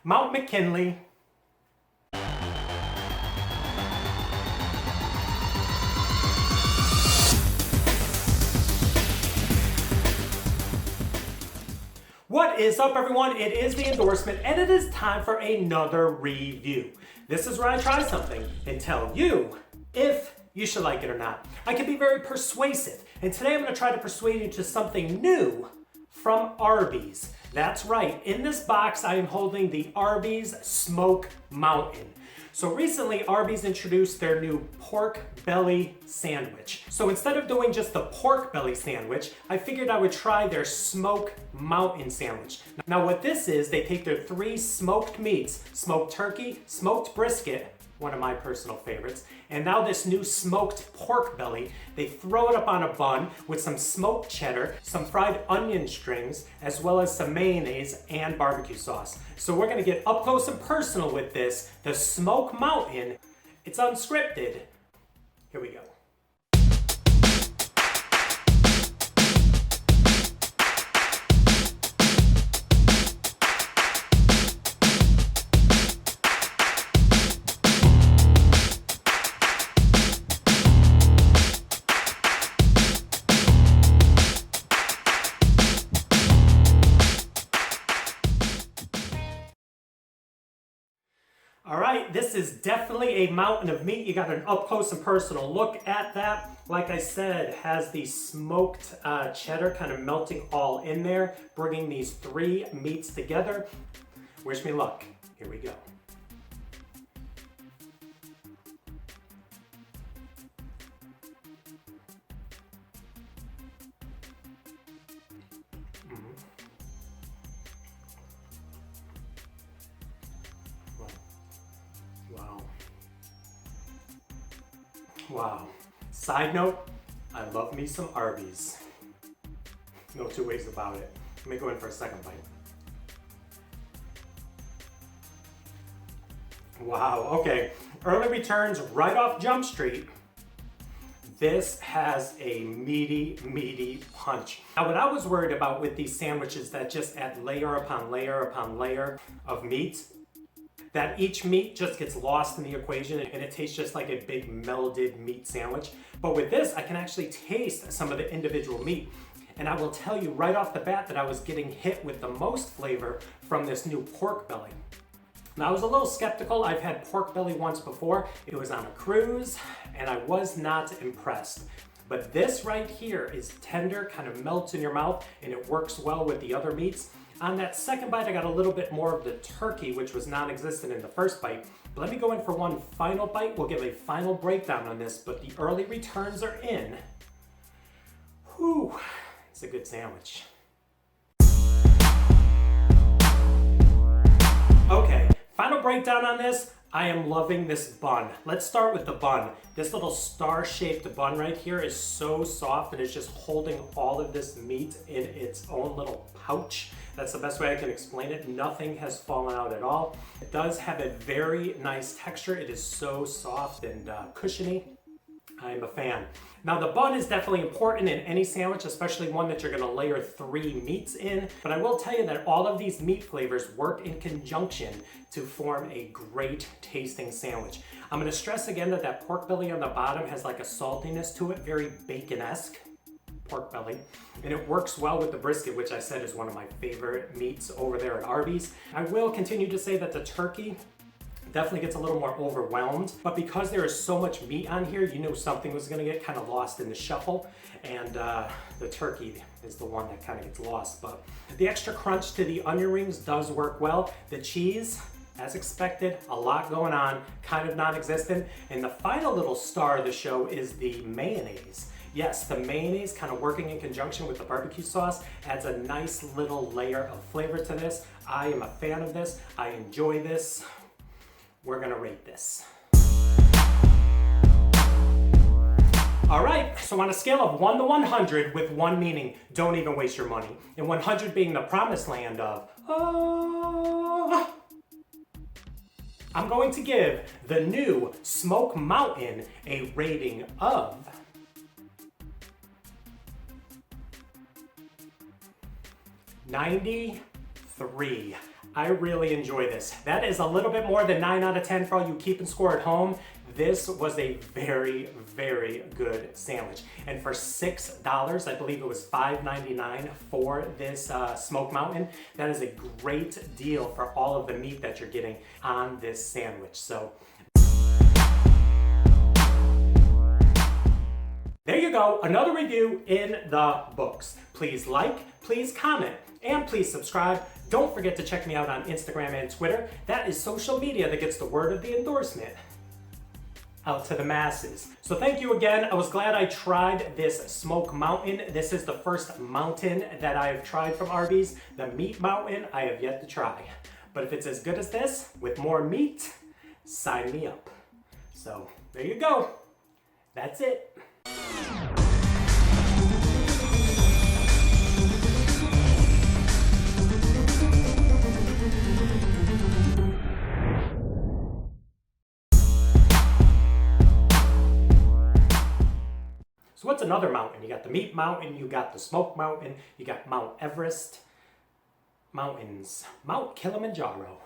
Mount McKinley. What is up, everyone? It is the endorsement, and it is time for another review. This is where I try something and tell you if you should like it or not. I can be very persuasive, and today I'm going to try to persuade you to something new from Arby's. That's right, in this box I am holding the Arby's Smoke Mountain. So recently Arby's introduced their new pork belly sandwich. So instead of doing just the pork belly sandwich, I figured I would try their Smoke Mountain sandwich. Now what this is, they take their 3 smoked meats, smoked turkey, smoked brisket, one of my personal favorites, and now this new smoked pork belly, they throw it up on a bun with some smoked cheddar, some fried onion strings, as well as some mayonnaise and barbecue sauce. So we're gonna get up close and personal with this, the Smoke Mountain. It's unscripted. Here we go. All right, this is definitely a mountain of meat. You got an up close and personal look at that. Like I said, has the smoked cheddar kind of melting all in there, bringing these 3 meats together. Wish me luck. Here we go. Wow. Wow. Side note, I love me some Arby's. No two ways about it. Let me go in for a second bite. Wow, okay. Early returns right off Jump Street. This has a meaty punch. Now what I was worried about with these sandwiches that just add layer upon layer upon layer of meat, that each meat just gets lost in the equation and it tastes just like a big melded meat sandwich. But with this, I can actually taste some of the individual meat. And I will tell you right off the bat that I was getting hit with the most flavor from this new pork belly. Now I was a little skeptical. I've had pork belly once before. It was on a cruise and I was not impressed. But this right here is tender, kind of melts in your mouth, and it works well with the other meats. On that second bite, I got a little bit more of the turkey, which was non-existent in the first bite. But let me go in for one final bite. We'll give a final breakdown on this, but the early returns are in. Whew, it's a good sandwich. Okay, final breakdown on this. I am loving this bun. Let's start with the bun. This little star-shaped bun right here is so soft and it's just holding all of this meat in its own little pouch. That's the best way I can explain it. Nothing has fallen out at all. It does have a very nice texture. It is so soft and cushiony. I'm a fan. Now the bun is definitely important in any sandwich, especially one that you're gonna layer 3 meats in. But I will tell you that all of these meat flavors work in conjunction to form a great tasting sandwich. I'm gonna stress again that that pork belly on the bottom has like a saltiness to it, very bacon-esque pork belly. And it works well with the brisket, which I said is one of my favorite meats over there at Arby's. I will continue to say that the turkey definitely gets a little more overwhelmed, but because there is so much meat on here, you knew something was gonna get kind of lost in the shuffle, and the turkey is the one that kind of gets lost. But the extra crunch to the onion rings does work well. The cheese, as expected, a lot going on, kind of non-existent. And the final little star of the show is the mayonnaise. Yes, the mayonnaise kind of working in conjunction with the barbecue sauce adds a nice little layer of flavor to this. I am a fan of this. I enjoy this. We're gonna rate this. All right, so on a scale of 1 to 100, with 1 meaning don't even waste your money, and 100 being the promised land of, I'm going to give the new Smoke Mountain a rating of 93. I really enjoy this. That is a little bit more than 9 out of 10 for all you keep and score at home. This was a very, very good sandwich. And for $6, I believe it was $5.99 for this Smoke Mountain, that is a great deal for all of the meat that you're getting on this sandwich. So there you go, another review in the books. Please like, please comment, and please subscribe. Don't forget to check me out on Instagram and Twitter. That is social media that gets the word of the endorsement out to the masses. So thank you again. I was glad I tried this Smoke Mountain. This is the first mountain that I have tried from Arby's. The Meat Mountain, I have yet to try. But if it's as good as this, with more meat, sign me up. So there you go. That's it. So what's another mountain? You got the Meat Mountain, you got the Smoke Mountain, you got Mount Everest, mountains, Mount Kilimanjaro.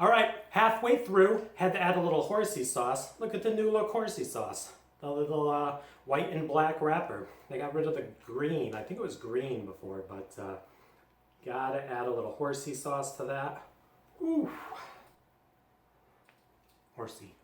All right, halfway through, had to add a little horsey sauce. Look at the new look horsey sauce. The little white and black wrapper. They got rid of the green. I think it was green before, but gotta add a little horsey sauce to that. Ooh. Horsey.